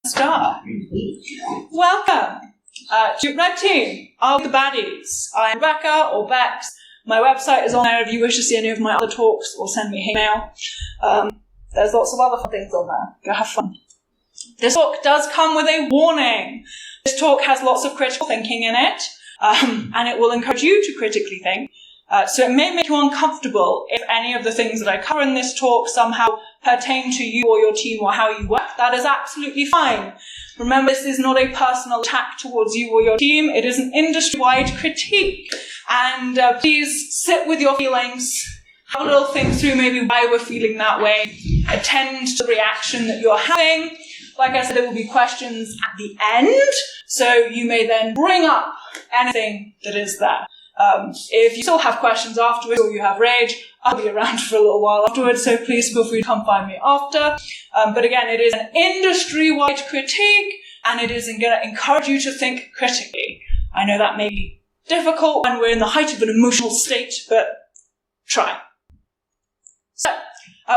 Star. Welcome to Red Team, are the Baddies. I'm Rebecca or Bex. My website is on there if you wish to see any of my other talks or send me email. There's lots of other fun things on there. Go have fun. This talk does come with a warning. This talk has lots of critical thinking in it, and it will encourage you to critically think. So it may make you uncomfortable if any of the things that I cover in this talk somehow pertain to you or your team or how you work. That is absolutely fine. Remember, this is not a personal attack towards you or your team. It is an industry-wide critique. And please sit with your feelings, have a little think through maybe why we're feeling that way, attend to the reaction that you're having. Like I said, there will be questions at the end, so you may then bring up anything that is there. If you still have questions afterwards or you have rage, I'll be around for a little while afterwards, so please feel free to come find me after. But again, it is an industry-wide critique, and it is going to encourage you to think critically. I know that may be difficult when we're in the height of an emotional state, but try. So,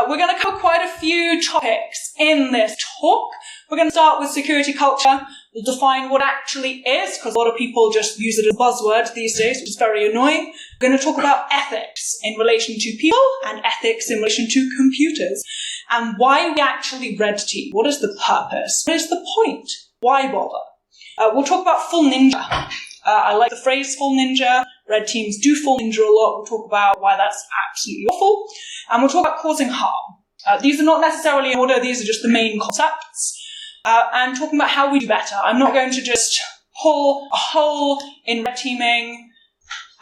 we're going to cover quite a few topics in this talk. We're going to start with security culture. We'll define what it actually is, because a lot of people just use it as a buzzword these days, which is very annoying. We're going to talk about ethics in relation to people and ethics in relation to computers, and why we actually red team. What is the purpose? What is the point? Why bother? We'll talk about full ninja. I like the phrase full ninja. Red teams do full ninja a lot. We'll talk about why that's absolutely awful. And we'll talk about causing harm. These are not necessarily in order. These are just the main concepts. And talking about how we do better. I'm not going to just pull a hole in red teaming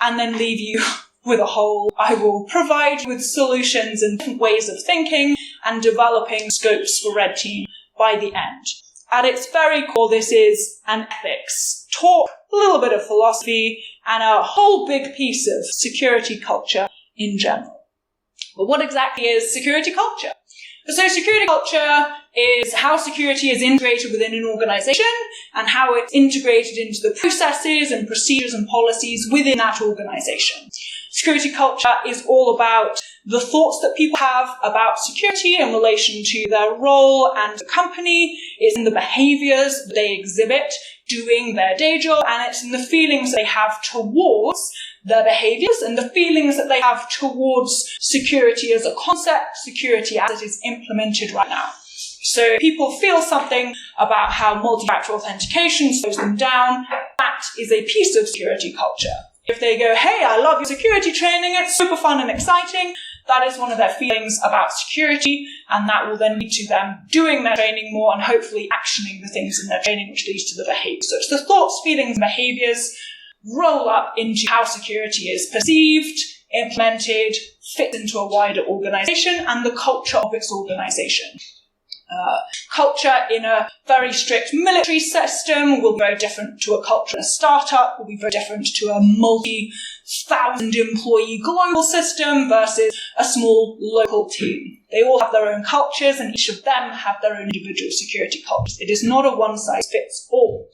and then leave you with a hole. I will provide you with solutions and different ways of thinking and developing scopes for red team by the end. At its very core, this is an ethics talk, a little bit of philosophy, and a whole big piece of security culture in general. But what exactly is security culture? So security culture is how security is integrated within an organization and how it's integrated into the processes and procedures and policies within that organization. Security culture is all about the thoughts that people have about security in relation to their role and the company. It's in the behaviors that they exhibit doing their day job, and it's in the feelings they have towards their behaviors and the feelings that they have towards security as a concept, security as it is implemented right now. So people feel something about how multi-factor authentication slows them down. That is a piece of security culture. If they go, hey, I love your security training, it's super fun and exciting, that is one of their feelings about security, and that will then lead to them doing their training more and hopefully actioning the things in their training, which leads to the behavior. So it's the thoughts, feelings, and behaviors roll up into how security is perceived, implemented, fit into a wider organization, and the culture of its organization. Culture in a very strict military system will be very different to a culture in a startup, will be very different to a multi-thousand employee global system versus a small local team. They all have their own cultures, and each of them have their own individual security cultures. It is not a one-size-fits-all.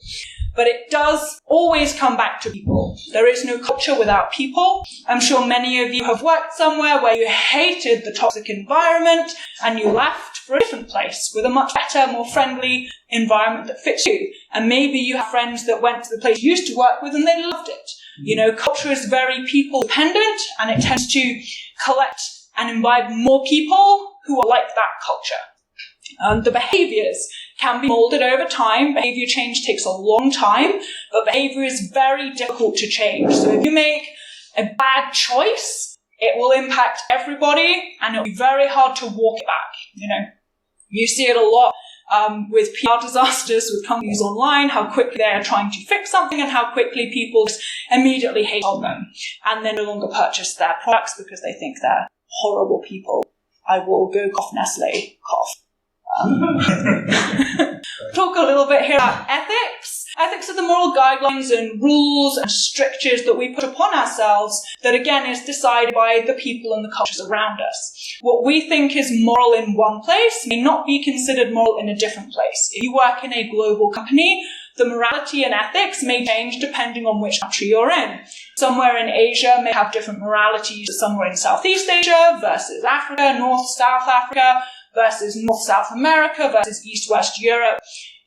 But it does always come back to people. There is no culture without people. I'm sure many of you have worked somewhere where you hated the toxic environment and you left for a different place with a much better, more friendly environment that fits you. And maybe you have friends that went to the place you used to work with and they loved it. You know, culture is very people-dependent, and it tends to collect and imbibe more people who are like that culture. The behaviors can be molded over time. Behavior change takes a long time, but behavior is very difficult to change. So if you make a bad choice, it will impact everybody, and it'll be very hard to walk it back. You know, you see it a lot with PR disasters with companies online, how quickly they are trying to fix something and how quickly people just immediately hate on them and then no longer purchase their products because they think they're horrible people. I will go cough Nestle, cough. Talk a little bit here about ethics. Ethics are the moral guidelines and rules and strictures that we put upon ourselves that, again, is decided by the people and the cultures around us. What we think is moral in one place may not be considered moral in a different place. If you work in a global company, the morality and ethics may change depending on which country you're in. Somewhere in Asia may have different moralities to somewhere in Southeast Asia versus Africa, North, South Africa, versus North, South America versus East, West Europe.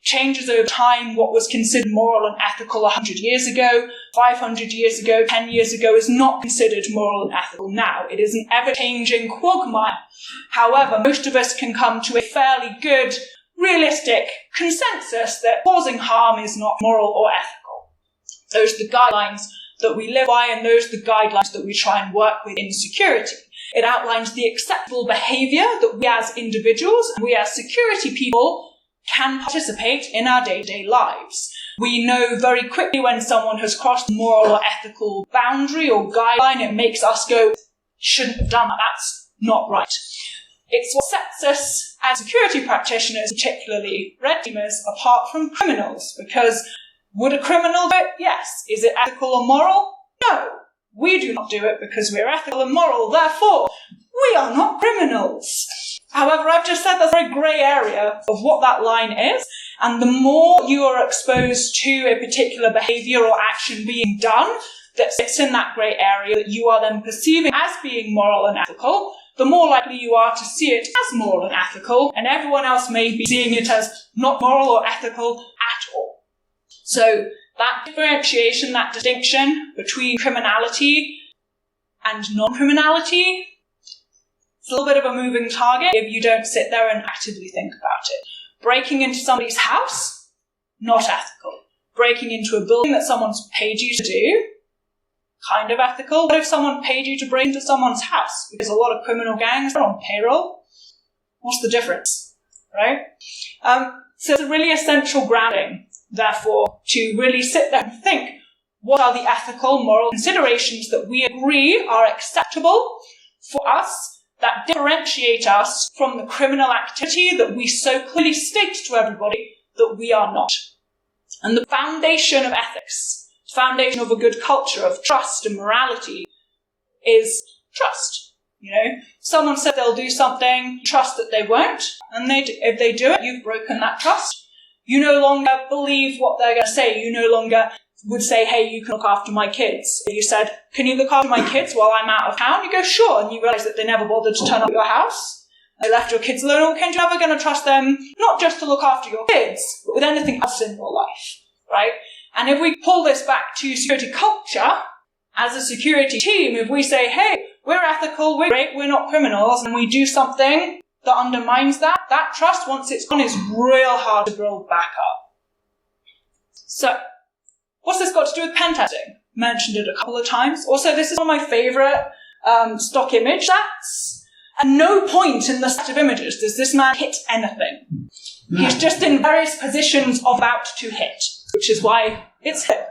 changes over time. What was considered moral and ethical 100 years ago, 500 years ago, 10 years ago is not considered moral and ethical now. It is an ever-changing quagmire. However, most of us can come to a fairly good, realistic consensus that causing harm is not moral or ethical. Those are the guidelines that we live by, and those are the guidelines that we try and work with in security. It outlines the acceptable behaviour that we as individuals and we as security people can participate in our day-to-day lives. We know very quickly when someone has crossed the moral or ethical boundary or guideline. It makes us go, shouldn't have done that, that's not right. It's what sets us as security practitioners, particularly red teamers, apart from criminals. Because would a criminal do it? Yes. Is it ethical or moral? No. We do not do it because we're ethical and moral. Therefore, we are not criminals. However, I've just said there's a very grey area of what that line is, and the more you are exposed to a particular behaviour or action being done that sits in that grey area that you are then perceiving as being moral and ethical, the more likely you are to see it as moral and ethical, and everyone else may be seeing it as not moral or ethical at all. So that differentiation, that distinction between criminality and non-criminality, it's a little bit of a moving target if you don't sit there and actively think about it. Breaking into somebody's house, not ethical. Breaking into a building that someone's paid you to do, kind of ethical. What if someone paid you to break into someone's house? Because a lot of criminal gangs are on payroll. What's the difference, right? So it's a really essential grounding, therefore, to really sit there and think, what are the ethical, moral considerations that we agree are acceptable for us, that differentiate us from the criminal activity that we so clearly state to everybody that we are not. And the foundation of ethics, the foundation of a good culture of trust and morality is trust. You know, someone said they'll do something, trust that they won't, and if they do it, you've broken that trust. You no longer believe what they're going to say. You no longer would say, hey, you can look after my kids. If you said, can you look after my kids while I'm out of town? You go, sure. And you realise that they never bothered to turn up at your house. They left your kids alone. Okay, you're never going to trust them, not just to look after your kids, but with anything else in your life, right? And if we pull this back to security culture, as a security team, if we say, hey, we're ethical, we're great, we're not criminals, and we do something that undermines that trust, once it's gone, is real hard to build back up. So, what's this got to do with pen testing? Mentioned it a couple of times. Also, this is one of my favourite stock image sets. At no point in the set of images does this man hit anything. No. He's just in various positions about to hit, which is why it's hit.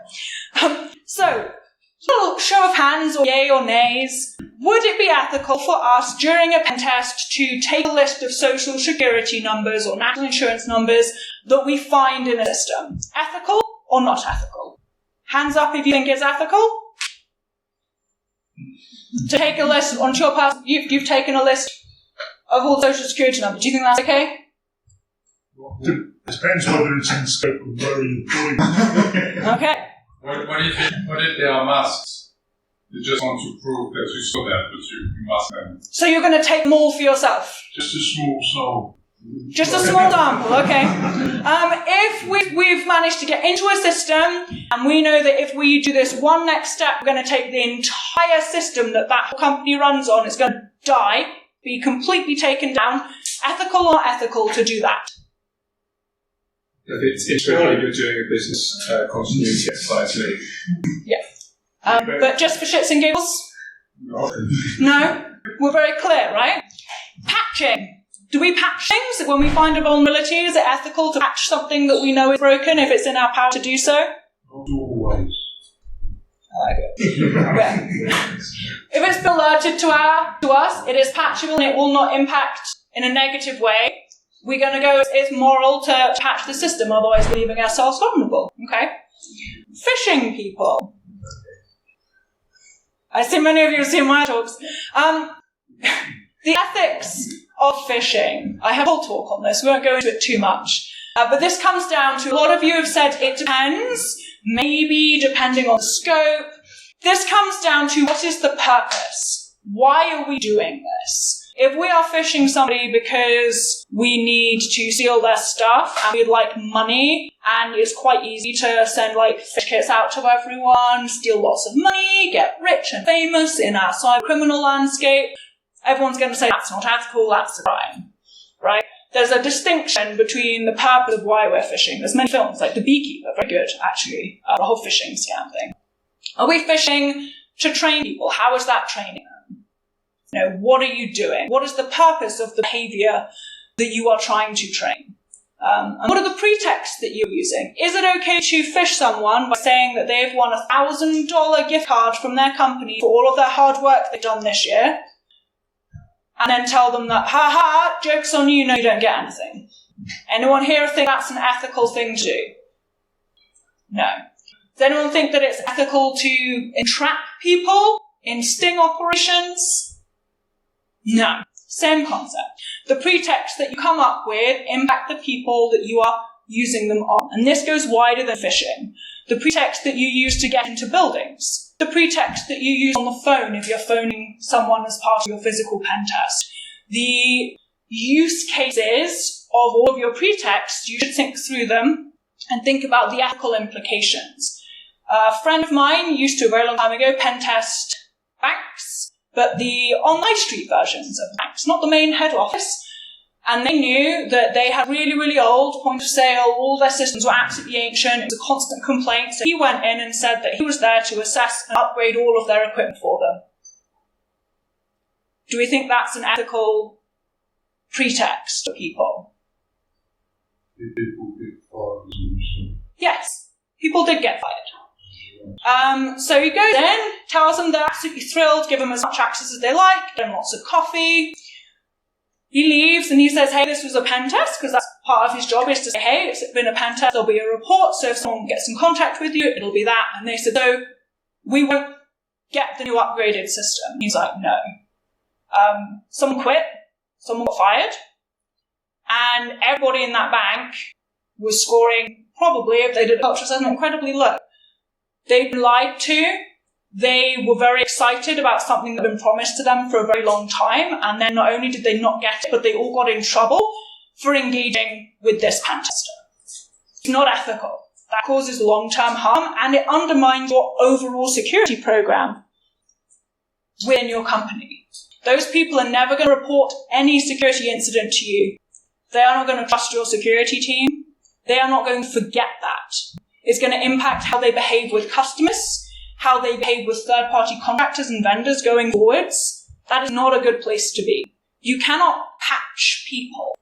So, little show of hands, or yay or nays. Would it be ethical for us during a pen test to take a list of social security numbers or national insurance numbers that we find in a system? Ethical or not ethical? Hands up if you think it's ethical. To take a list onto your pass, you've taken a list of all social security numbers. Do you think that's okay? Depends whether it's in scope of where you're going. Okay. What if they are masks? You just want to prove that you saw that, but you mask them. So you're going to take them all for yourself? Just a small sample. Just a small sample, okay. If we've managed to get into a system, and we know that if we do this one next step, we're going to take the entire system that whole company runs on, it's going to die, be completely taken down. Ethical or not ethical to do that? It's really good doing a business continuity exercise. Yeah. But just for shits and giggles? No? We're very clear, right? Patching. Do we patch things when we find a vulnerability? Is it ethical to patch something that we know is broken if it's in our power to do so? Not always. I like it. Yeah. If it's been alerted to us, it is patchable and it will not impact in a negative way. We're going to go, it's moral to patch the system, otherwise we're leaving ourselves vulnerable. Okay? Phishing people. I see many of you have seen my talks. The ethics of phishing. I have a whole talk on this, we won't go into it too much. But this comes down to, a lot of you have said it depends, maybe depending on the scope. This comes down to, what is the purpose? Why are we doing this? If we are phishing somebody because we need to steal their stuff and we'd like money, and it's quite easy to send like fish kits out to everyone, steal lots of money, get rich and famous in our cyber criminal landscape, everyone's going to say that's not ethical, that's a crime, right? There's a distinction between the purpose of why we're phishing. There's many films like The Beekeeper, very good actually, the whole phishing scam thing. Are we phishing to train people? How is that training them? You know, what are you doing? What is the purpose of the behavior that you are trying to train? And what are the pretexts that you're using? Is it okay to phish someone by saying that they've won a $1,000 gift card from their company for all of their hard work they've done this year, and then tell them that, ha, joke's on you, no, you don't get anything? Anyone here think that's an ethical thing to do? No. Does anyone think that it's ethical to entrap people in sting operations? No. Same concept. The pretext that you come up with impact the people that you are using them on. And this goes wider than phishing. The pretext that you use to get into buildings. The pretext that you use on the phone if you're phoning someone as part of your physical pen test. The use cases of all of your pretexts, you should think through them and think about the ethical implications. A friend of mine used to, a very long time ago, pen test banks, but the on high street versions of banks, not the main head office. And they knew that they had really, really old point of sale, all their systems were absolutely ancient, it was a constant complaint. So he went in and said that he was there to assess and upgrade all of their equipment for them. Do we think that's an ethical pretext for people? People get fired. Yes, people did get fired. So he goes in, tells them they're absolutely thrilled, give them as much access as they like, give them lots of coffee. He leaves and he says, hey, this was a pen test, because that's part of his job is to say, hey, it's been a pen test, there'll be a report, so if someone gets in contact with you, it'll be that. And they said, so we won't get the new upgraded system. He's like, no. Someone quit, someone got fired, and everybody in that bank was scoring, probably, if they did a culture assessment, incredibly low. They'd been lied to. They were very excited about something that had been promised to them for a very long time, and then not only did they not get it, but they all got in trouble for engaging with this pen tester. It's not ethical. That causes long-term harm, and it undermines your overall security program within your company. Those people are never going to report any security incident to you. They are not going to trust your security team. They are not going to forget that. It's going to impact how they behave with customers, how they behave with third-party contractors and vendors going forwards. That is not a good place to be. You cannot patch people.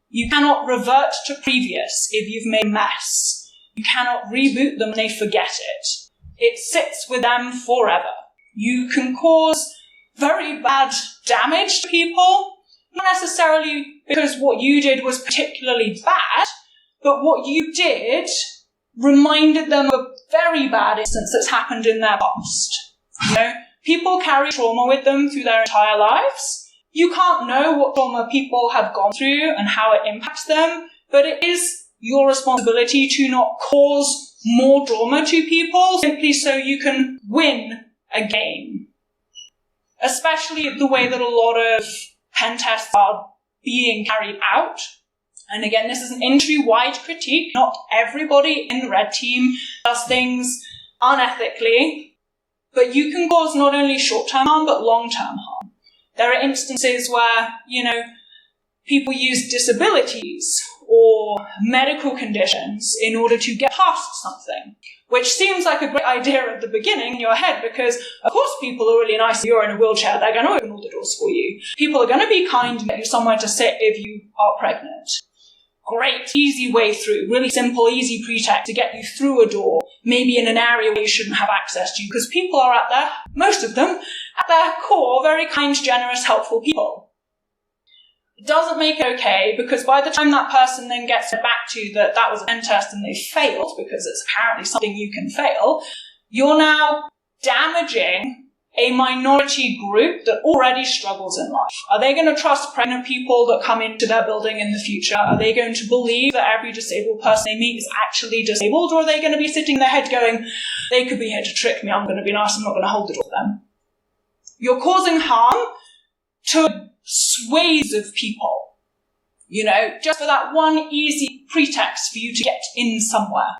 You cannot revert to previous if you've made a mess. You cannot reboot them and they forget it. It sits with them forever. You can cause very bad damage to people, not necessarily because what you did was particularly bad, but what you did reminded them of a very bad instance that's happened in their past. You know, people carry trauma with them through their entire lives. You can't know what trauma people have gone through and how it impacts them, but it is your responsibility to not cause more trauma to people simply so you can win a game. Especially the way that a lot of pen tests are being carried out. And again, this is an industry-wide critique. Not everybody in the red team does things unethically, but you can cause not only short-term harm, but long-term harm. There are instances where, you know, people use disabilities or medical conditions in order to get past something, which seems like a great idea at the beginning in your head, because of course people are really nice. If you're in a wheelchair, they're going to open all the doors for you. People are going to be kind and get you somewhere to sit if you are pregnant. Great, easy way through, really simple, easy pretext to get you through a door, maybe in an area where you shouldn't have access to, because people are at their, most of them, at their core, very kind, generous, helpful people. It doesn't make it okay, because by the time that person then gets it back to you that that was a pen test and they failed, because it's apparently something you can fail, you're now damaging a minority group that already struggles in life. Are they going to trust pregnant people that come into their building in the future? Are they going to believe that every disabled person they meet is actually disabled? Or are they going to be sitting in their head going, they could be here to trick me, I'm going to be nice, I'm not going to hold the door for them? You're causing harm to a swathes of people, just for that one easy pretext for you to get in somewhere.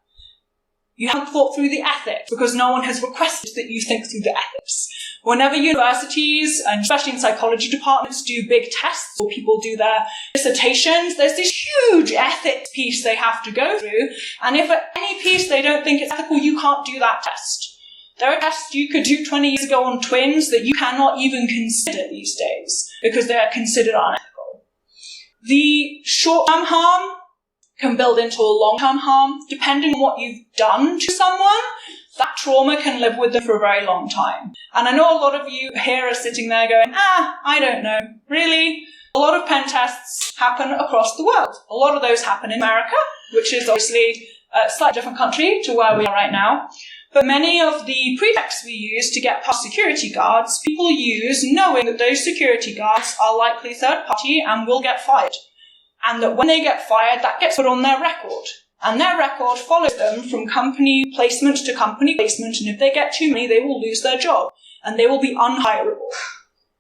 You haven't thought through the ethics because no one has requested that you think through the ethics. Whenever universities, and especially in psychology departments, do big tests or people do their dissertations, there's this huge ethics piece they have to go through. And if at any piece they don't think it's ethical, you can't do that test. There are tests you could do 20 years ago on twins that you cannot even consider these days because they are considered unethical. The short-term harm can build into a long-term harm. Depending on what you've done to someone, that trauma can live with them for a very long time. And I know a lot of you here are sitting there going, I don't know. Really? A lot of pen tests happen across the world. A lot of those happen in America, which is obviously a slightly different country to where we are right now. But many of the pretexts we use to get past security guards, people use knowing that those security guards are likely third party and will get fired. And that when they get fired, that gets put on their record. And their record follows them from company placement to company placement, and if they get too many, they will lose their job, and they will be unhireable.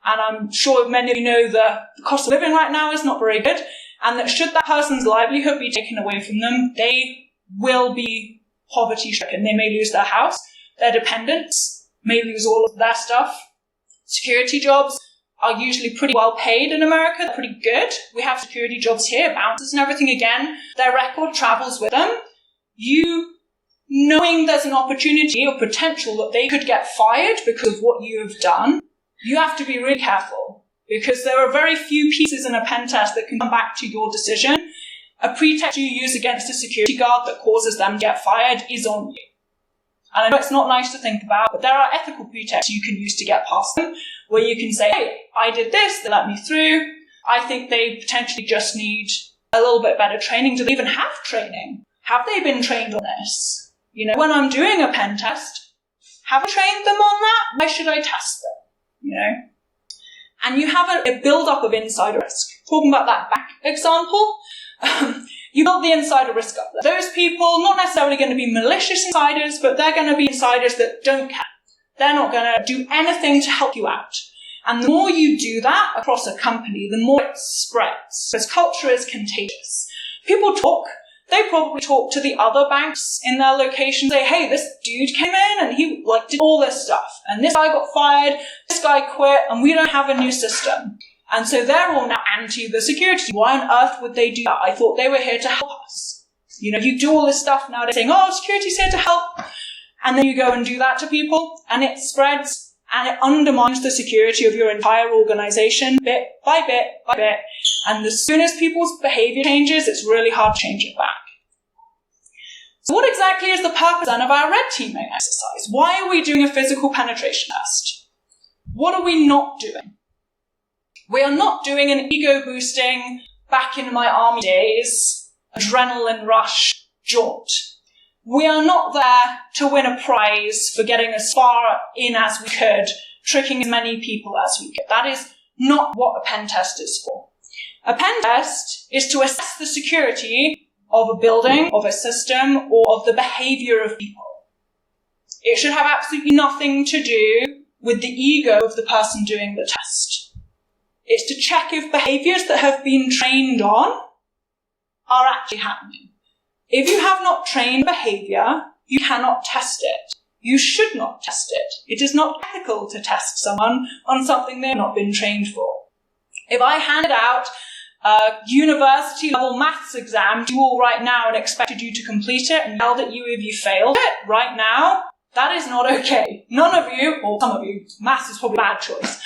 And I'm sure many of you know the cost of living right now is not very good, and that should that person's livelihood be taken away from them, they will be poverty-stricken. They may lose their house, their dependents may lose all of their stuff. Security jobs are usually pretty well paid in America. They're pretty good. We have security jobs here, bouncers and everything again. Their record travels with them. You, knowing there's an opportunity or potential that they could get fired because of what you have done, you have to be really careful because there are very few pieces in a pen test that can come back to your decision. A pretext you use against a security guard that causes them to get fired is on you. And I know it's not nice to think about, but there are ethical pretexts you can use to get past them, where you can say, hey, I did this, they let me through. I think they potentially just need a little bit better training. Do they even have training? Have they been trained on this? When I'm doing a pen test, have I trained them on that? Why should I test them? And you have a build-up of insider risk. Talking about that back example, you build the insider risk up there. Those people, not necessarily going to be malicious insiders, but they're going to be insiders that don't care. They're not going to do anything to help you out. And the more you do that across a company, the more it spreads. Because culture is contagious. People talk. They probably talk to the other banks in their location, say, hey, this dude came in and he did all this stuff. And this guy got fired, this guy quit, and we don't have a new system. And so they're all now anti the security. Why on earth would they do that? I thought they were here to help us. You do all this stuff now, they're saying, oh, security's here to help. And then you go and do that to people, and it spreads, and it undermines the security of your entire organization bit by bit by bit. And as soon as people's behavior changes, it's really hard to change it back. So what exactly is the purpose then of our red teaming exercise? Why are we doing a physical penetration test? What are we not doing? We are not doing an ego-boosting, back in my army days, adrenaline rush jaunt. We are not there to win a prize for getting as far in as we could, tricking as many people as we could. That is not what a pen test is for. A pen test is to assess the security of a building, of a system, or of the behavior of people. It should have absolutely nothing to do with the ego of the person doing the test. It's to check if behaviors that have been trained on are actually happening. If you have not trained behavior, you cannot test it. You should not test it. It is not ethical to test someone on something they've not been trained for. If I handed out a university-level maths exam to you all right now and expected you to complete it and yelled at you if you failed it right now, that is not okay. None of you, or some of you, maths is probably a bad choice.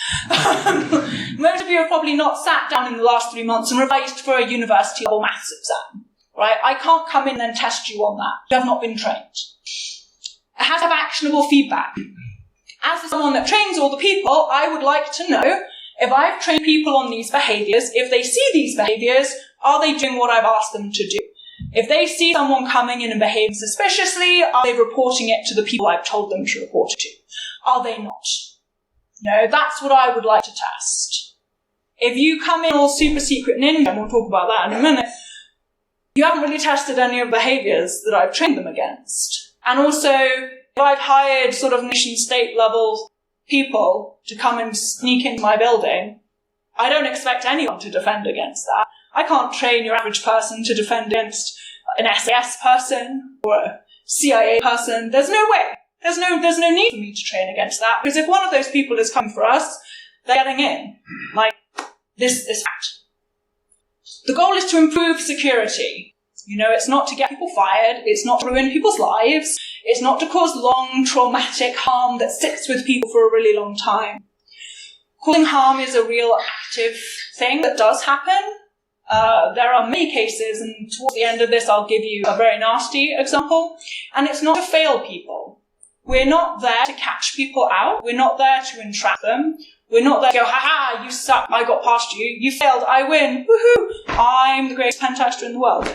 Most of you have probably not sat down in the last 3 months and revised for a university-level maths exam. Right? I can't come in and test you on that. You have not been trained. It has to have actionable feedback. As someone that trains all the people, I would like to know if I've trained people on these behaviours, if they see these behaviours, are they doing what I've asked them to do? If they see someone coming in and behaving suspiciously, are they reporting it to the people I've told them to report it to? Are they not? That's what I would like to test. If you come in all super secret ninja, and we'll talk about that in a minute, you haven't really tested any of the behaviours that I've trained them against. And also, if I've hired sort of nation-state level people to come and sneak into my building, I don't expect anyone to defend against that. I can't train your average person to defend against an SAS person or a CIA person. There's no way. There's no need for me to train against that, because if one of those people is coming for us, they're getting in. Like, this is fact. The goal is to improve security. It's not to get people fired, it's not to ruin people's lives, it's not to cause long, traumatic harm that sits with people for a really long time. Causing harm is a real active thing that does happen. There are many cases, and towards the end of this I'll give you a very nasty example, and it's not to fail people. We're not there to catch people out, we're not there to entrap them, we're not there to go, ha-ha, you suck, I got past you, you failed, I win, woohoo, I'm the greatest pentester in the world.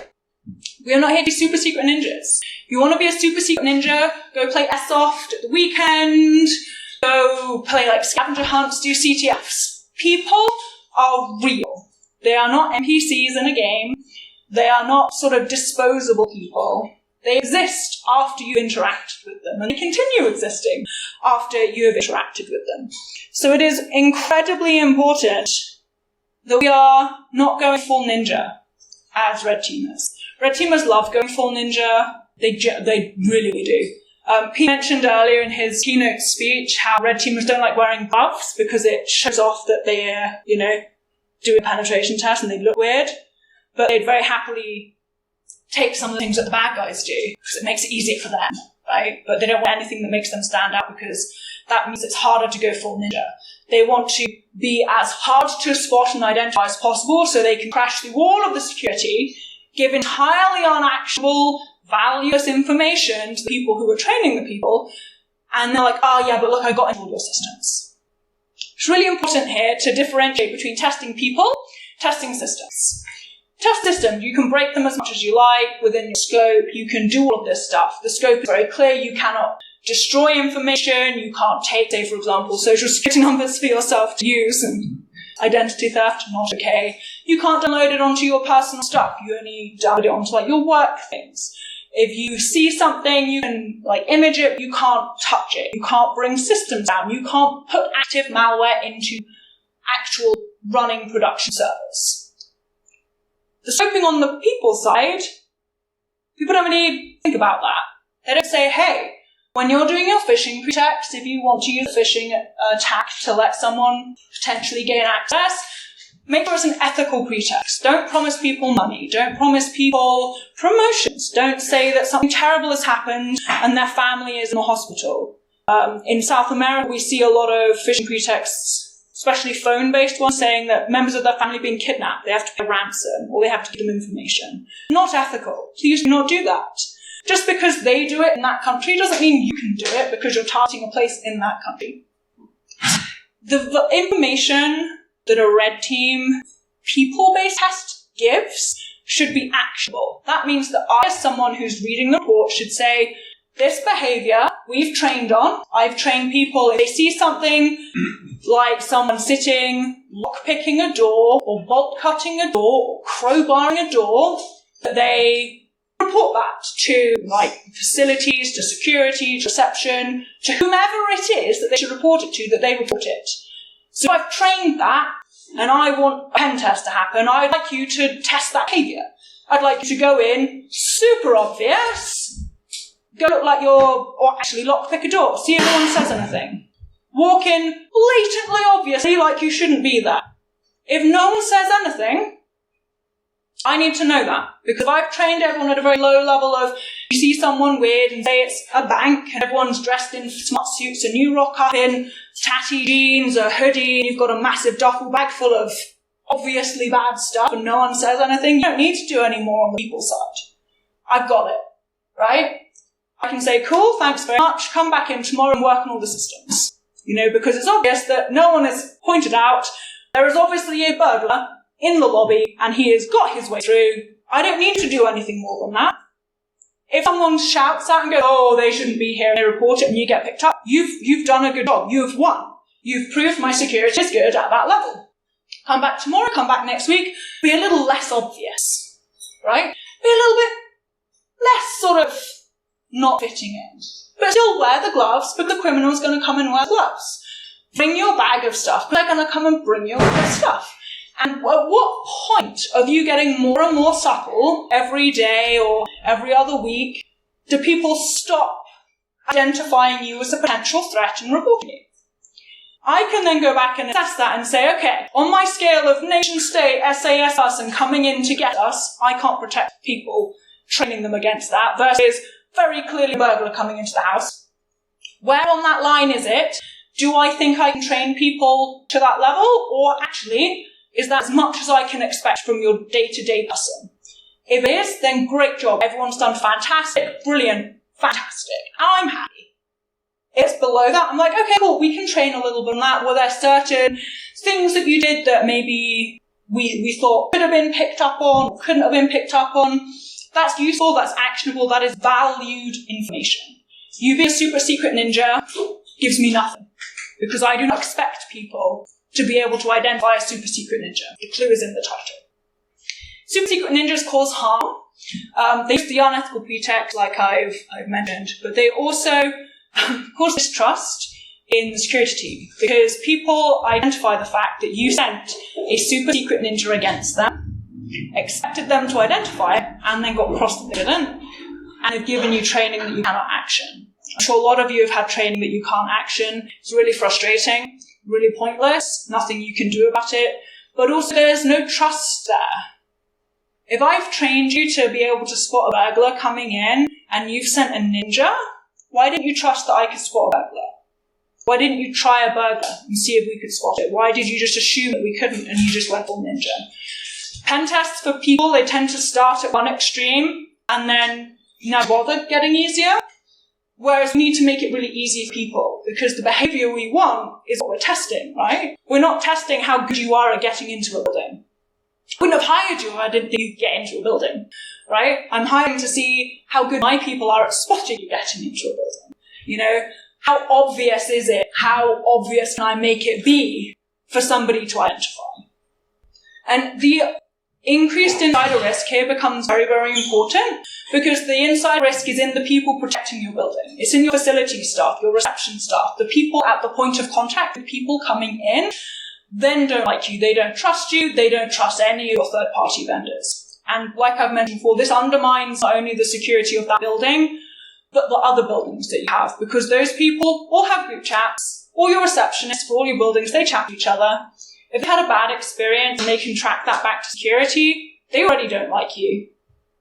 We're not here to be super secret ninjas. If you want to be a super secret ninja, go play Airsoft at the weekend, go play like scavenger hunts, do CTFs. People are real. They are not NPCs in a game. They are not sort of disposable people. They exist after you've interacted with them, and they continue existing after you have interacted with them. So it is incredibly important that we are not going full ninja as red teamers. Red teamers love going full ninja. They really do. Pete mentioned earlier in his keynote speech how red teamers don't like wearing gloves because it shows off that they're, doing a penetration test and they look weird. But they'd very happily take some of the things that the bad guys do because it makes it easier for them, right? But they don't want anything that makes them stand out because that means it's harder to go full ninja. They want to be as hard to spot and identify as possible so they can crash through all of the security, give entirely unactionable, valueless information to the people who are training the people, and they're like, oh yeah, but look, I got into all your systems. It's really important here to differentiate between testing people, testing systems. Test systems, you can break them as much as you like within your scope, you can do all of this stuff. The scope is very clear, you cannot destroy information, you can't take, say for example, social security numbers for yourself to use, and identity theft, not okay. You can't download it onto your personal stuff, you only download it onto your work things. If you see something, you can image it, you can't touch it. You can't bring systems down. You can't put active malware into actual running production servers. The scoping on the people side, people don't really think about that. They don't say, hey, when you're doing your phishing pretext, if you want to use a phishing attack to let someone potentially gain access, make sure it's an ethical pretext. Don't promise people money. Don't promise people promotions. Don't say that something terrible has happened and their family is in a hospital. In South America, we see a lot of phishing pretexts, especially phone-based ones, saying that members of their family are being kidnapped. They have to pay a ransom or they have to give them information. Not ethical. Please do not do that. Just because they do it in that country doesn't mean you can do it because you're targeting a place in that country. The information that a red team people-based test gives should be actionable. That means that I, as someone who's reading the report, should say, this behavior we've trained on. I've trained people, if they see something like someone sitting, lock-picking a door, or bolt-cutting a door, or crowbarring a door, that they report that to facilities, to security, to reception, to whomever it is that they should report it to, that they report it. So I've trained that, and I want a pen test to happen. I'd like you to test that behavior. I'd like you to go in, super obvious, go look like or actually lockpick a door, see if no one says anything. Walk in blatantly obviously like you shouldn't be there. If no one says anything, I need to know that. Because if I've trained everyone at a very low level of, you see someone weird and say it's a bank and everyone's dressed in smart suits and you rock up in tatty jeans, a hoodie, and you've got a massive duffel bag full of obviously bad stuff and no one says anything, you don't need to do any more on the people side. I've got it, right? I can say, cool, thanks very much, come back in tomorrow and work on all the systems. Because it's obvious that no one has pointed out there is obviously a burglar in the lobby and he has got his way through. I don't need to do anything more than that. If someone shouts out and goes, oh, they shouldn't be here, and they report it and you get picked up, you've done a good job. You've won. You've proved my security is good at that level. Come back tomorrow, come back next week, be a little less obvious, right? Be a little bit less sort of not fitting in. But still wear the gloves, but the criminal's going to come and wear gloves. Bring your bag of stuff, but they're going to come and bring your bag of stuff. And at what point of you getting more and more subtle every day or every other week do people stop identifying you as a potential threat and reporting you? I can then go back and assess that and say, okay, on my scale of nation-state SAS person coming in to get us, I can't protect people, training them against that, versus very clearly a burglar coming into the house. Where on that line is it? Do I think I can train people to that level? Or actually, is that as much as I can expect from your day-to-day person? If it is, then great job. Everyone's done fantastic, brilliant, fantastic. I'm happy. It's below that. I'm like, okay, cool, we can train a little bit on that. Were there certain things that you did that maybe we thought could have been picked up on, couldn't have been picked up on? That's useful, that's actionable, that is valued information. You being a super secret ninja gives me nothing, because I do not expect people to be able to identify a super secret ninja. The clue is in the title. Super secret ninjas cause harm. They use the unethical pretext, like I've mentioned, but they also cause distrust in the security team, because people identify the fact that you sent a super secret ninja against them, expected them to identify it, and then got crossed that they didn't, and have given you training that you cannot action. I'm sure a lot of you have had training that you can't action. It's really frustrating, really pointless, nothing you can do about it, but also there's no trust there. If I've trained you to be able to spot a burglar coming in, and you've sent a ninja, why didn't you trust that I could spot a burglar? Why didn't you try a burglar and see if we could spot it? Why did you just assume that we couldn't and you just went full ninja? Pen tests for people, they tend to start at one extreme and then never bother getting easier. Whereas we need to make it really easy for people, because the behavior we want is what we're testing, right? We're not testing how good you are at getting into a building. I wouldn't have hired you if I didn't think you'd get into a building, right? I'm hiring to see how good my people are at spotting you getting into a building. You know, how obvious is it? How obvious can I make it be for somebody to identify? And the increased insider risk here becomes very, very important, because the insider risk is in the people protecting your building. It's in your facility staff, your reception staff, the people at the point of contact, the people coming in, then don't like you, they don't trust you, they don't trust any of your third-party vendors. And like I've mentioned before, this undermines not only the security of that building, but the other buildings that you have, because those people all have group chats, all your receptionists for all your buildings, they chat to each other. If they had a bad experience and they can track that back to security, they already don't like you.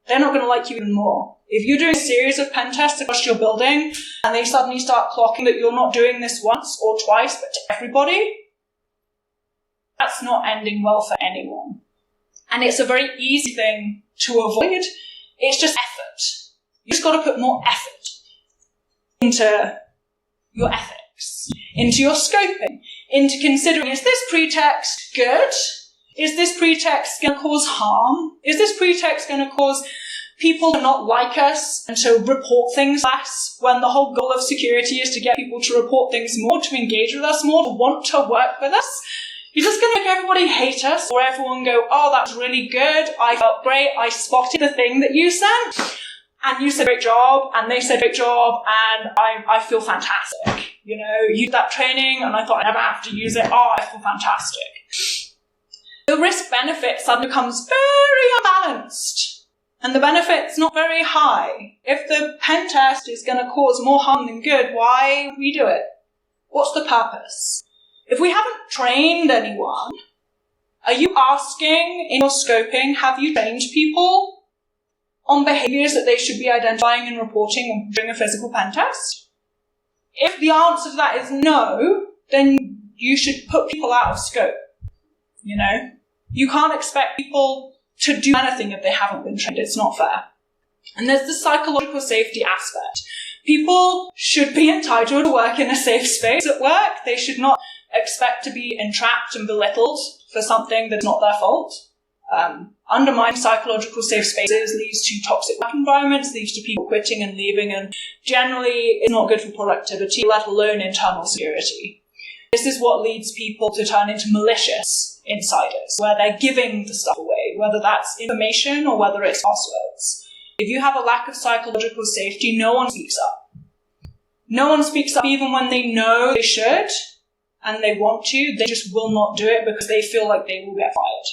They're not going to like you even more. If you're doing a series of pen tests across your building and they suddenly start clocking that you're not doing this once or twice, but to everybody, that's not ending well for anyone. And it's a very easy thing to avoid. It's just effort. You just got to put more effort into your ethics, into your scoping, into considering, is this pretext good? Is this pretext going to cause harm? Is this pretext going to cause people to not like us and to report things less, when the whole goal of security is to get people to report things more, to engage with us more, to want to work with us? You're just going to make everybody hate us, or everyone go, oh, that was really good, I felt great, I spotted the thing that you sent, and you said great job, and they said great job, and I feel fantastic. You know, you did that training, and I thought I'd never have to use it, oh, I feel fantastic. The risk-benefit suddenly becomes very unbalanced, and the benefit's not very high. If the pen test is going to cause more harm than good, why would we do it? What's the purpose? If we haven't trained anyone, are you asking in your scoping, have you trained people on behaviors that they should be identifying and reporting during a physical pen test? If the answer to that is no, then you should put people out of scope. You know, you can't expect people to do anything if they haven't been trained. It's not fair. And there's the psychological safety aspect. People should be entitled to work in a safe space at work. They should not expect to be entrapped and belittled for something that's not their fault. Undermining psychological safe spaces leads to toxic work environments, leads to people quitting and leaving, and generally is not good for productivity, let alone internal security. This is what leads people to turn into malicious insiders, where they're giving the stuff away, whether that's information or whether it's passwords. If you have a lack of psychological safety, no one speaks up. No one speaks up even when they know they should, and they want to, they just will not do it because they feel like they will get fired.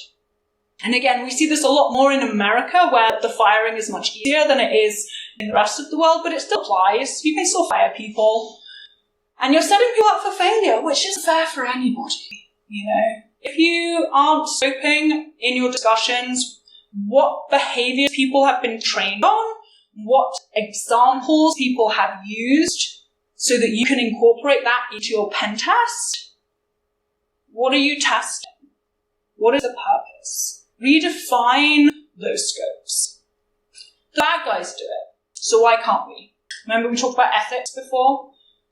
And again, we see this a lot more in America, where the firing is much easier than it is in the rest of the world, but it still applies. You can still fire people. And you're setting people up for failure, which isn't fair for anybody, you know. If you aren't scoping in your discussions what behaviors people have been trained on, what examples people have used, so that you can incorporate that into your pen test, what are you testing? What is the purpose? Redefine those scopes. The bad guys do it, so why can't we? Remember we talked about ethics before?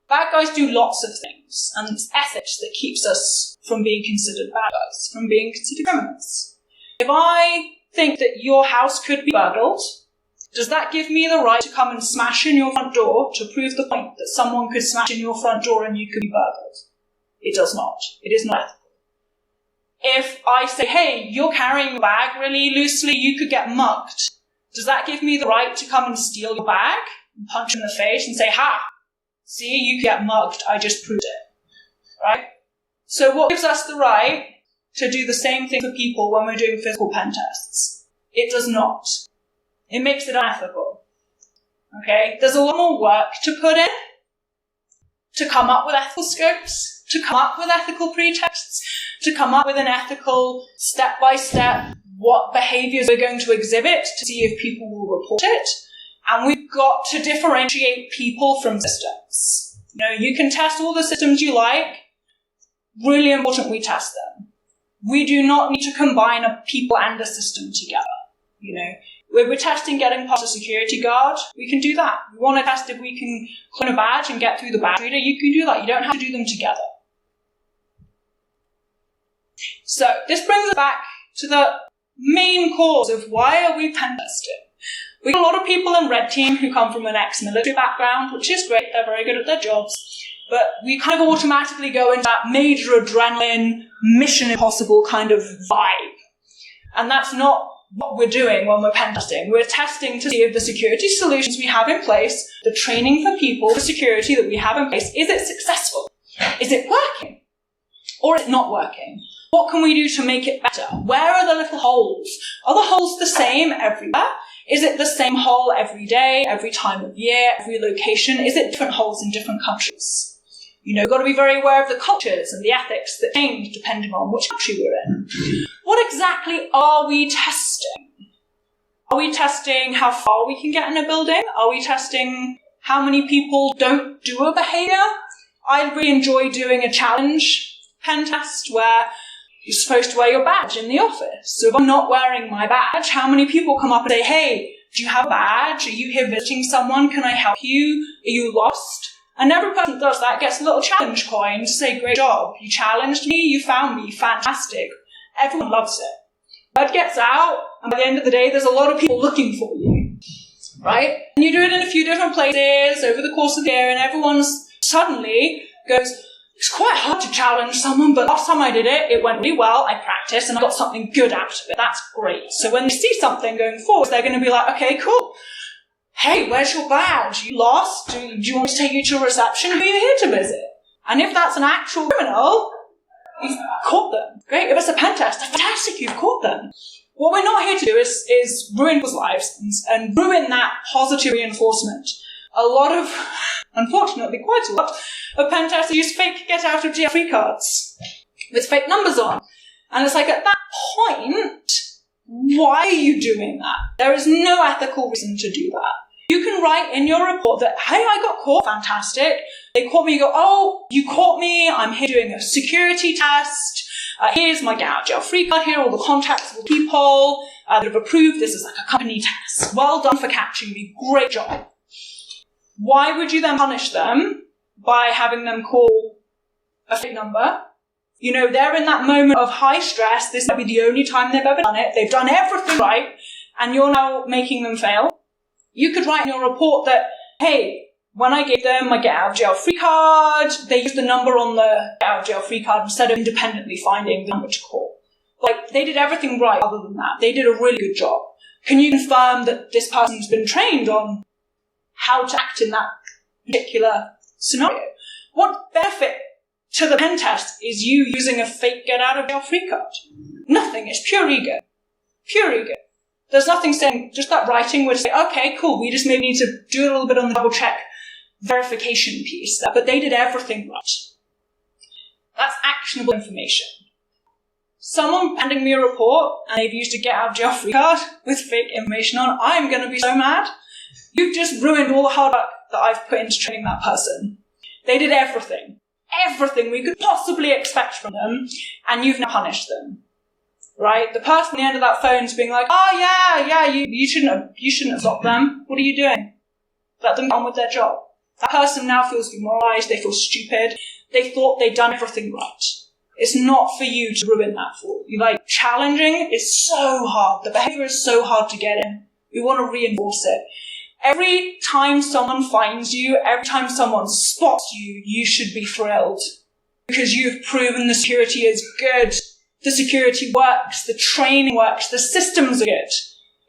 Bad guys do lots of things, and it's ethics that keeps us from being considered bad guys, from being considered criminals. If I think that your house could be burgled, does that give me the right to come and smash in your front door to prove the point that someone could smash in your front door and you could be burgled? It does not. It is not ethical. If I say, hey, you're carrying a bag really loosely, you could get mugged, does that give me the right to come and steal your bag and punch you in the face and say, ha, see, you get mugged, I just proved it, right? So what gives us the right to do the same thing for people when we're doing physical pen tests? It does not. It makes it unethical, okay? There's a lot more work to put in to come up with ethical scopes, to come up with ethical pretexts, to come up with an ethical step-by-step what behaviours we're going to exhibit to see if people will report it. And we've got to differentiate people from systems. You know, you can test all the systems you like. Really important we test them. We do not need to combine a people and a system together. You know, we're testing getting past a security guard. We can do that. We want to test if we can clone a badge and get through the badge reader. You can do that. You don't have to do them together. So this brings us back to the main cause of why are we pen testing. We have a lot of people in Red Team who come from an ex-military background, which is great, they're very good at their jobs, but we kind of automatically go into that major adrenaline, Mission Impossible kind of vibe. And that's not what we're doing when we're pen testing. We're testing to see if the security solutions we have in place, the training for people, the security that we have in place, is it successful? Is it working? Or is it not working? What can we do to make it better? Where are the little holes? Are the holes the same everywhere? Is it the same hole every day, every time of year, every location? Is it different holes in different countries? You know, we've got to be very aware of the cultures and the ethics that change depending on which country we're in. What exactly are we testing? Are we testing how far we can get in a building? Are we testing how many people don't do a behavior? I really enjoy doing a challenge pen test where you're supposed to wear your badge in the office. So if I'm not wearing my badge, how many people come up and say, hey, do you have a badge? Are you here visiting someone? Can I help you? Are you lost? And every person that does that gets a little challenge coin to say, great job. You challenged me. You found me. Fantastic. Everyone loves it. Word gets out, and by the end of the day, there's a lot of people looking for you. Right? And you do it in a few different places over the course of the year, and everyone's suddenly goes, it's quite hard to challenge someone, but last time I did it, it went really well, I practiced, and I got something good out of it. That's great. So when they see something going forward, they're going to be like, okay, cool. Hey, where's your badge? You lost? Do you want me to take you to a reception? Who are you here to visit? And if that's an actual criminal, you've caught them. Great. If it's a pen test, fantastic, you've caught them. What we're not here to do is ruin people's lives and ruin that positive reinforcement. A lot of, unfortunately, quite a lot of pen testers use fake get-out-of-jail free cards with fake numbers on. And it's like, at that point, why are you doing that? There is no ethical reason to do that. You can write in your report that, hey, I got caught, fantastic. They caught me, you go, oh, you caught me, I'm here doing a security test. Here's my get-out-of-jail free card, here are all the contacts of the people that have approved this is like a company test. Well done for catching me, great job. Why would you then punish them by having them call a fake number? You know, they're in that moment of high stress. This might be the only time they've ever done it. They've done everything right, and you're now making them fail. You could write in your report that, hey, when I gave them my get-out-of-jail free card, they used the number on the get-out-of-jail free card instead of independently finding the number to call. Like, they did everything right other than that. They did a really good job. Can you confirm that this person's been trained on how to act in that particular scenario? What benefit to the pen test is you using a fake get out of jail free card. Nothing. It's pure ego. Pure ego. There's nothing saying, just that writing would say, okay, cool, we just maybe need to do a little bit on the double check verification piece there. But they did everything right. That's actionable information. Someone handing me a report and they've used a get out of jail free card with fake information on, I'm going to be so mad. You've just ruined all the hard work that I've put into training that person. They did everything we could possibly expect from them, and you've now punished them. Right? The person at the end of that phone's being like, oh yeah, you shouldn't have stopped them. What are you doing? Let them get on with their job. That person now feels demoralized, they feel stupid, they thought they'd done everything right. It's not for you to ruin that for you. Like, challenging is so hard. The behavior is so hard to get in. We want to reinforce it. Every time someone finds you, every time someone spots you, you should be thrilled. Because you've proven the security is good. The security works, the training works, the systems are good.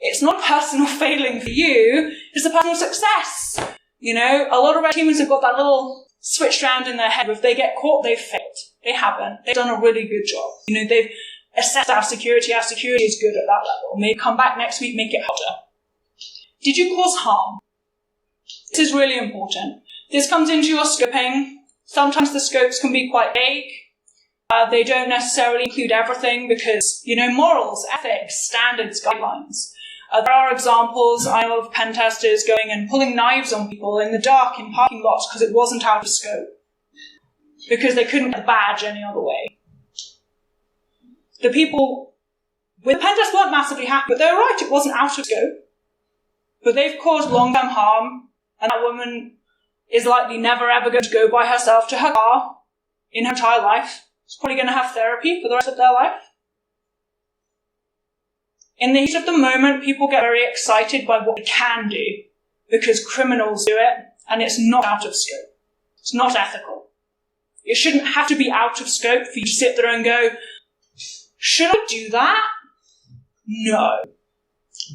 It's not personal failing for you, it's a personal success. You know, a lot of red teamers have got that little switched around in their head. If they get caught, they've failed. They haven't. They've done a really good job. You know, they've assessed our security is good at that level. Maybe come back next week, make it harder. Did you cause harm? This is really important. This comes into your scoping. Sometimes the scopes can be quite vague. They don't necessarily include everything because, you know, morals, ethics, standards, guidelines. There are examples, I know of pen testers going and pulling knives on people in the dark in parking lots because it wasn't out of scope. Because they couldn't get the badge any other way. The people with the pen test weren't massively happy, but they were right, it wasn't out of scope. But they've caused long-term harm, and that woman is likely never ever going to go by herself to her car in her entire life. She's probably going to have therapy for the rest of their life. In the heat of the moment, people get very excited by what they can do, because criminals do it, and it's not out of scope. It's not ethical. It shouldn't have to be out of scope for you to sit there and go, should I do that? No.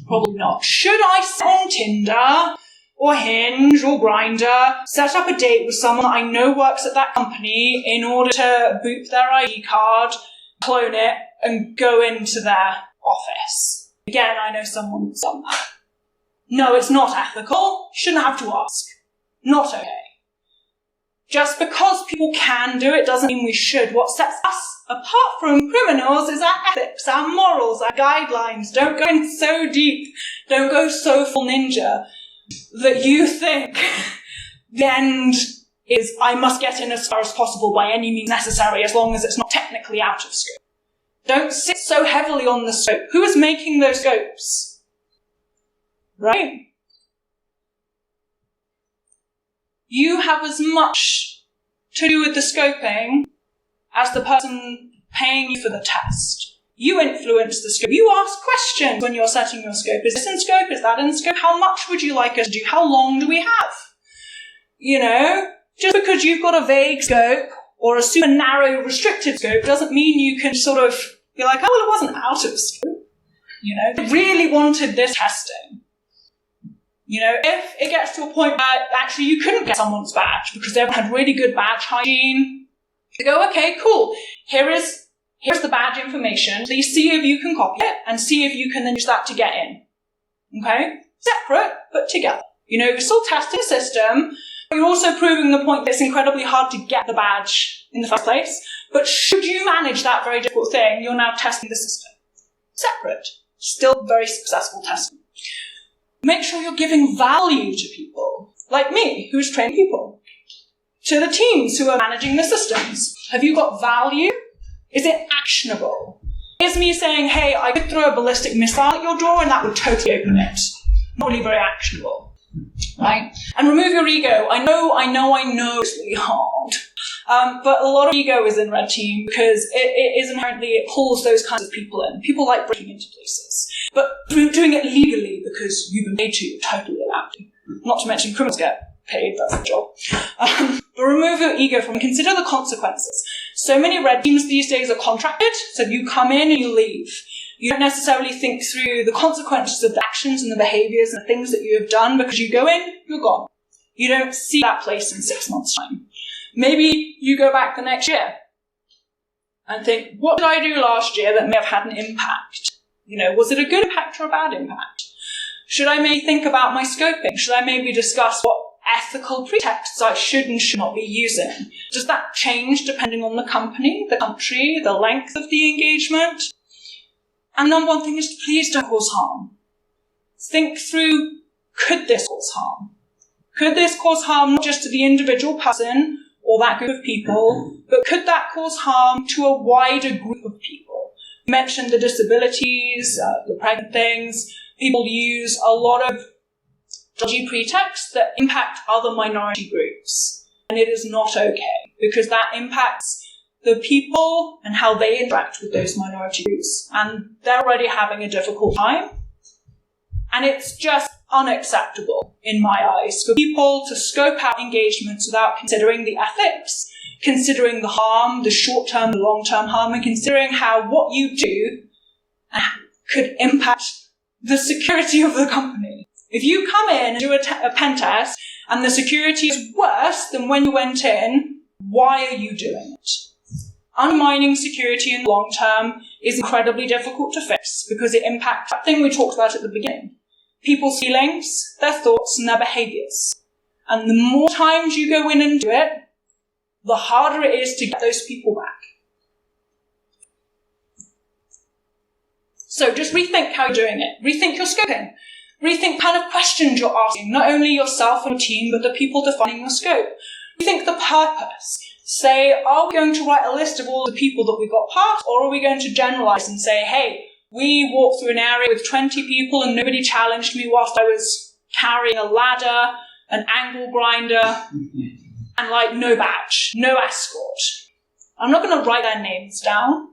Probably not. Should I sit on Tinder or Hinge or Grindr, set up a date with someone I know works at that company in order to boot their ID card, clone it, and go into their office? Again, I know someone's done that. No, it's not ethical. Shouldn't have to ask. Not okay. Just because people can do it doesn't mean we should. What sets us apart from criminals is our ethics, our morals, our guidelines. Don't go in so deep, don't go so full ninja that you think the end is I must get in as far as possible by any means necessary as long as it's not technically out of scope. Don't sit so heavily on the scope. Who is making those scopes? Right? You have as much to do with the scoping as the person paying you for the test. You influence the scope. You ask questions when you're setting your scope. Is this in scope? Is that in scope? How much would you like us to do? How long do we have? You know, just because you've got a vague scope or a super narrow restricted scope doesn't mean you can sort of be like, oh, well, it wasn't out of scope. You know, they really wanted this testing. You know, if it gets to a point where actually you couldn't get someone's badge because they had really good badge hygiene, you go, okay, cool. Here's the badge information. Please see if you can copy it and see if you can then use that to get in. Okay? Separate, but together. You know, you're still testing the system, but you're also proving the point that it's incredibly hard to get the badge in the first place. But should you manage that very difficult thing, you're now testing the system. Separate. Still very successful testing. Make sure you're giving value to people, like me, who's training people. To the teams who are managing the systems. Have you got value? Is it actionable? Is me saying, hey, I could throw a ballistic missile at your door and that would totally open it. Not really very actionable. Right? And remove your ego. I know it's really hard. But a lot of ego is in Red Team because it pulls those kinds of people in. People like breaking into places. But doing it legally because you've been paid to, you're totally allowed to. Not to mention criminals get paid, that's their job. But remove your ego from it. Consider the consequences. So many Red Teams these days are contracted, so you come in and you leave. You don't necessarily think through the consequences of the actions and the behaviours and the things that you have done because you go in, you're gone. You don't see that place in 6 months' time. Maybe you go back the next year and think, what did I do last year that may have had an impact? Was it a good impact or a bad impact? Should I maybe think about my scoping? Should I maybe discuss what ethical pretexts I should and should not be using? Does that change depending on the company, the country, the length of the engagement? And number one thing is to please don't cause harm. Think through, could this cause harm? Could this cause harm not just to the individual person or that group of people, but could that cause harm to a wider group of people? You mentioned the disabilities, the pregnant things. People use a lot of dodgy pretexts that impact other minority groups. And it is not okay, because that impacts the people and how they interact with those minority groups. And they're already having a difficult time. And it's just unacceptable, in my eyes, for people to scope out engagements without considering the ethics, considering the harm, the short-term, the long-term harm, and considering how what you do could impact the security of the company. If you come in and do a pen test and the security is worse than when you went in, why are you doing it? Undermining security in the long term is incredibly difficult to fix because it impacts that thing we talked about at the beginning. People's feelings, their thoughts, and their behaviours. And the more times you go in and do it, the harder it is to get those people back. So just rethink how you're doing it. Rethink your scoping. Rethink kind of questions you're asking, not only yourself and your team, but the people defining your scope. Rethink the purpose. Say, are we going to write a list of all the people that we got past, or are we going to generalise and say, hey, we walked through an area with 20 people and nobody challenged me whilst I was carrying a ladder, an angle grinder, and no badge, no escort. I'm not going to write their names down.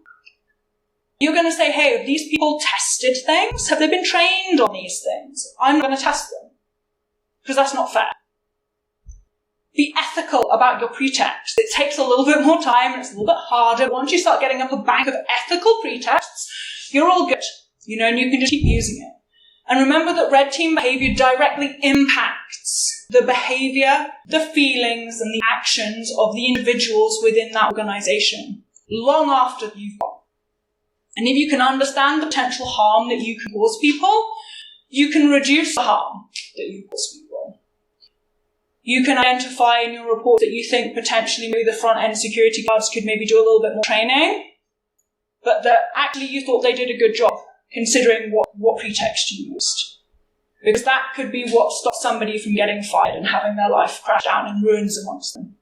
You're going to say, hey, have these people tested things? Have they been trained on these things? I'm not going to test them. Because that's not fair. Be ethical about your pretext. It takes a little bit more time and it's a little bit harder. Once you start getting up a bank of ethical pretexts, you're all good, and you can just keep using it. And remember that red team behavior directly impacts the behavior, the feelings, and the actions of the individuals within that organization long after you've gone. And if you can understand the potential harm that you can cause people, you can reduce the harm that you cause people. You can identify in your report that you think potentially maybe the front-end security guards could maybe do a little bit more training, but that actually you thought they did a good job considering what pretext you used. Because that could be what stops somebody from getting fired and having their life crash down in ruins amongst them,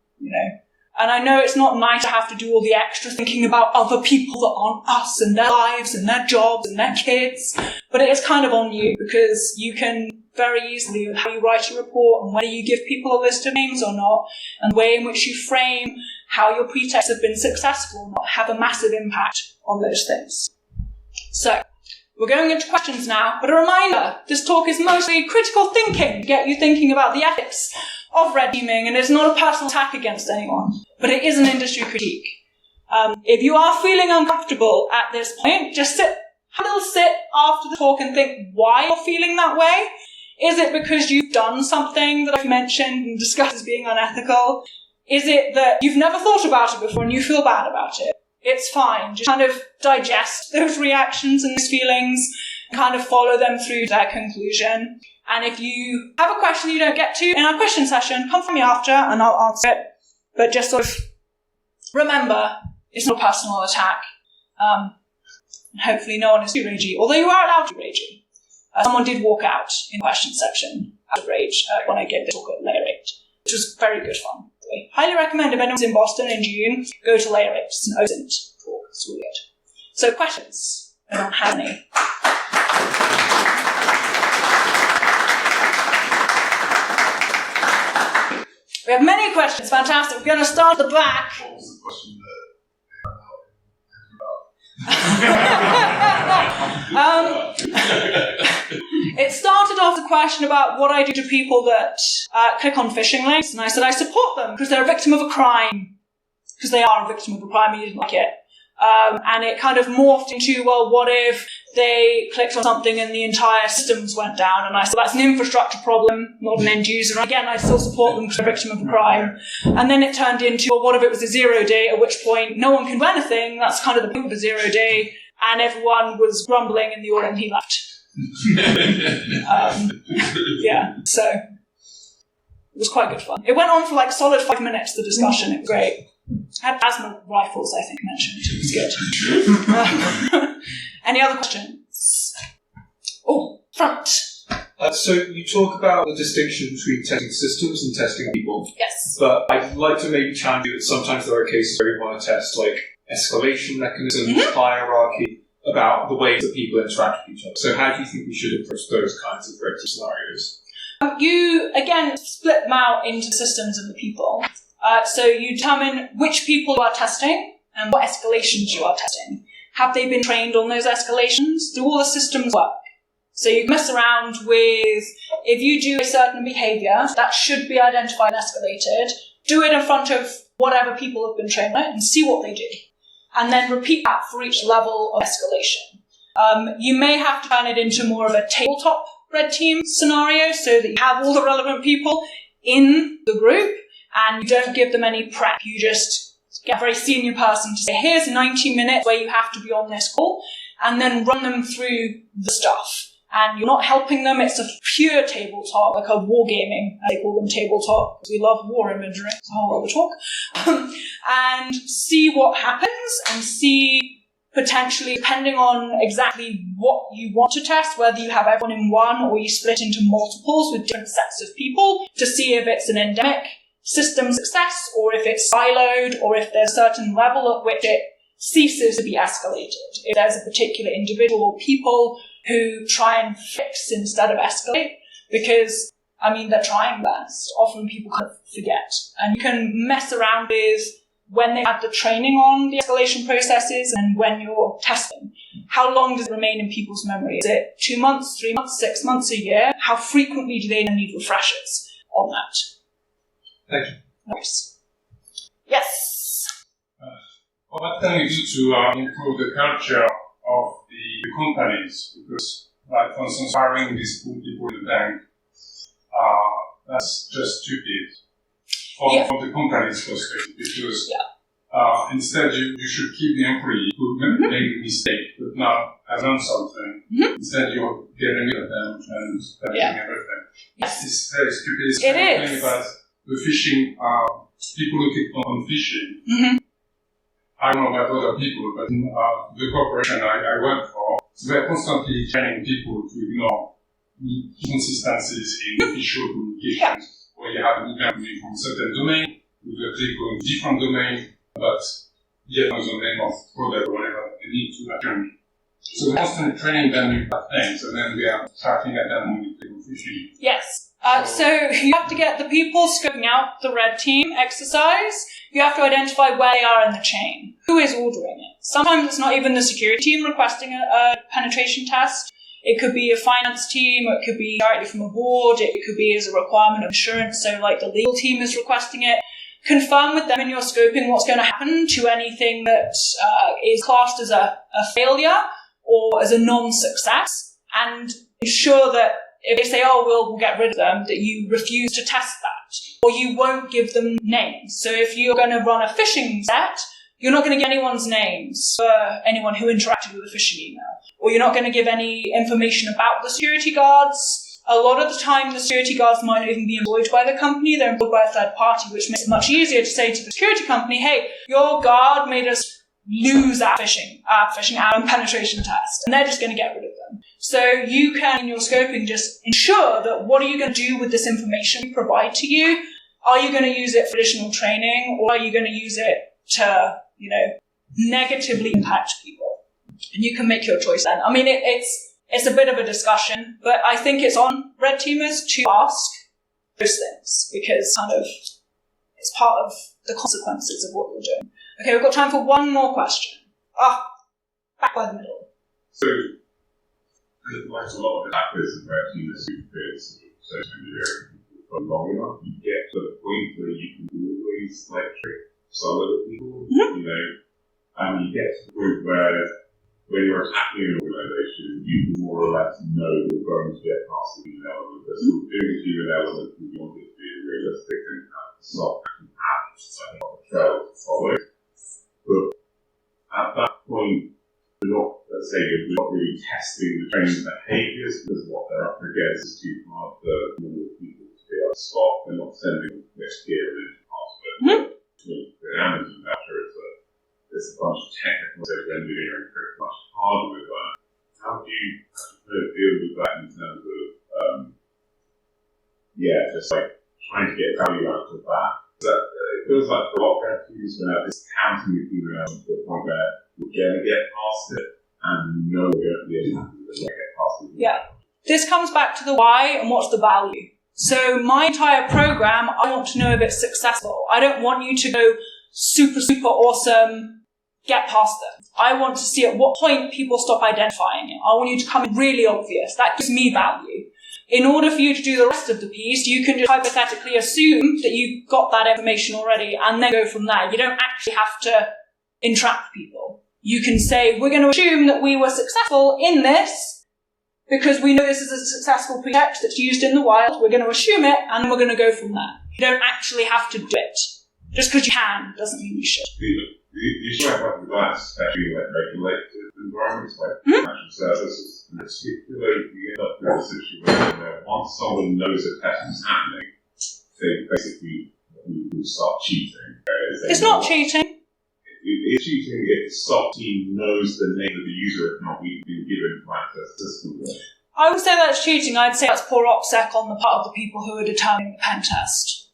And I know it's not nice to have to do all the extra thinking about other people that aren't us and their lives and their jobs and their kids, but it is kind of on you because you can very easily, with how you write a report and whether you give people a list of names or not, and the way in which you frame how your pretexts have been successful or not, have a massive impact on those things. So, we're going into questions now, but a reminder, this talk is mostly critical thinking to get you thinking about the ethics of red teaming, and it's not a personal attack against anyone, but it is an industry critique. If you are feeling uncomfortable at this point, just have a little sit after the talk and think why you're feeling that way. Is it because you've done something that I've mentioned and discussed as being unethical? Is it that you've never thought about it before and you feel bad about it? It's fine. Just kind of digest those reactions and those feelings and kind of follow them through to their conclusion. And if you have a question you don't get to in our question session, come from me after and I'll answer it. But just sort of remember, it's not a personal attack. Hopefully no one is too ragey, although you are allowed to be ragey. Someone did walk out in the question section out of rage when I gave the talk at Layer 8, which was very good fun. Highly recommend if anyone's in Boston in June, go to Layer 8. It's an OSINT talk. It's really good. So questions? I don't have any. We have many questions. Fantastic. We're going to start at the back. What was the question It started off the question about what I do to people that click on phishing links, and I said I support them because they're a victim of a crime. Because they are a victim of a crime and you didn't like it. And it kind of morphed into, well, what if they clicked on something and the entire systems went down, and I said, that's an infrastructure problem, not an end user. And again, I still support them because they're a victim of a crime. And then it turned into, well, what if it was a 0 day, at which point no one can do anything? That's kind of the point of a 0 day. And everyone was grumbling in the order, and he left. Yeah, so it was quite good fun. It went on for like a solid 5 minutes, the discussion. It was great. Had asthma rifles, I think, mentioned. It was good. Any other questions? Oh, front. So you talk about the distinction between testing systems and testing people. Yes. But I'd like to maybe challenge you that sometimes there are cases where you want to test like escalation mechanisms, hierarchy, about the ways that people interact with each other. So how do you think we should approach those kinds of red team scenarios? You, again, split them out into systems and the people. So you determine which people you are testing and what escalations you are testing. Have they been trained on those escalations? Do all the systems work? So you mess around with, if you do a certain behaviour, that should be identified and escalated. Do it in front of whatever people have been trained on and see what they do. And then repeat that for each level of escalation. You may have to turn it into more of a tabletop red team scenario so that you have all the relevant people in the group and you don't give them any prep. You just get a very senior person to say, here's 90 minutes where you have to be on this call, and then run them through the stuff. And you're not helping them, it's a pure tabletop, like a wargaming. They call them tabletop, because we love war imagery. It's a whole other talk. And see what happens, and see potentially, depending on exactly what you want to test, whether you have everyone in one or you split into multiples with different sets of people, to see if it's an endemic system success, or if it's siloed, or if there's a certain level at which it ceases to be escalated. If there's a particular individual or people who try and fix instead of escalate, because, they're trying best. Often people kind of forget. And you can mess around with when they have the training on the escalation processes and when you're testing. How long does it remain in people's memory? Is it 2 months, 3 months, 6 months, a year? How frequently do they need refreshers on that? Thank you. Nice. Yes? What can we do to improve the culture of the companies? Because, like, for instance, hiring these people in the bank, that's just stupid from the company's perspective. Because instead, you should keep the employee who make a mistake but not has done something. Instead, you're getting rid of them and doing everything. Yes. It's very stupid. It's it is. About the phishing, people who keep on phishing. I don't know about other people, but in the corporation I work for, we're constantly training people to ignore inconsistencies in official communications, where you have an email coming from a certain domain, with a click on a different domain, but yet on the name of product or whatever they need to return. So we're constantly training them with that things, and then we are tracking at them when we click on phishing. Yes. So you have to get the people scoping out the red team exercise. You have to identify where they are in the chain. Who is ordering it? Sometimes it's not even the security team requesting a penetration test. It could be a finance team, or it could be directly from a board, it could be as a requirement of insurance, so like the legal team is requesting it. Confirm with them in your scoping what's going to happen to anything that is classed as a failure or as a non-success, and ensure that if they say, we'll get rid of them, that you refuse to test that, or you won't give them names. So if you're going to run a phishing set, you're not going to give anyone's names for anyone who interacted with a phishing email, or you're not going to give any information about the security guards. A lot of the time, the security guards might not even be employed by the company, they're employed by a third party, which makes it much easier to say to the security company, hey, your guard made us lose our phishing our penetration test, and they're just going to get rid of them. So you can, in your scoping, just ensure that what are you going to do with this information we provide to you? Are you going to use it for additional training, or are you going to use it to, negatively impact people? And you can make your choice then. It's a bit of a discussion, but I think it's on red teamers to ask those things, because it's part of the consequences of what you're doing. Okay, we've got time for one more question. Back by the middle. So, like a lot of hackers and red teamers who create social media for long enough, you get to the point where you can always trick some of the people, and you get to the point where when you're attacking an organisation, escalation, you can more or less know you're going to get past the human element. But still doing the human element, you want it to be realistic and have the soft and have a trail to follow. But at that point, we're not, let's say, we're not really testing the training behaviours because what they're up against is too hard for normal people to be able to spot. They're not sending next gear and into parts of it. The Amazon matter is there's a bunch of technical engineering pretty much hard with that. How do you deal with that in terms of, just like trying to get value out of that? It feels like for a lot of refugees, we have this counting the human element to a point where we're going to get past it, and we know we're going to be able to get past it. Yeah. This comes back to the why and what's the value. So my entire program, I want to know if it's successful. I don't want you to go super, super awesome, get past them. I want to see at what point people stop identifying it. I want you to come in really obvious. That gives me value. In order for you to do the rest of the piece, you can just hypothetically assume that you've got that information already and then go from there. You don't actually have to entrap people. You can say, we're going to assume that we were successful in this because we know this is a successful pretext that's used in the wild. We're going to assume it and we're going to go from there. You don't actually have to do it. Just because you can doesn't mean you should. The issue I have with that, especially in regulated environments like financial services, in particular, you end up with a situation where once someone knows a test is happening, they basically will start cheating. It's not cheating. It's cheating if the SOC team knows the name of the user account we've been given to access the system. I would say that's cheating. I'd say that's poor OPSEC on the part of the people who are determining the pen test.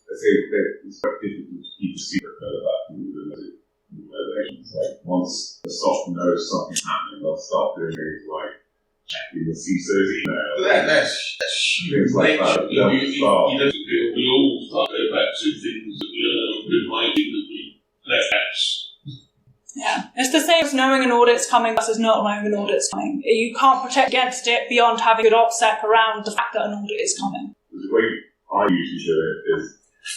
It's quite difficult to keep a secret about that from organizations. Like, once the SOC knows something's happening, they'll start doing things like checking the CISO's email. But that's things like that. We all start going back to things that we are good minded that we let lapse. Yeah, it's the same as knowing an audit's coming versus not knowing an audit's coming. You can't protect against it beyond having good OPSEC around the fact that an audit is coming. The way I usually do it is,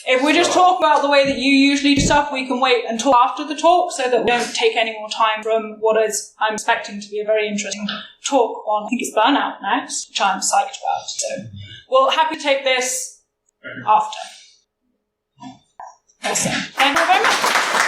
if we just talk about the way that you usually do stuff, we can wait until after the talk so that we don't take any more time from what is, I'm expecting to be a very interesting talk on, I think it's burnout next, which I'm psyched about. So we'll happy to take this after. Awesome. Thank you very much.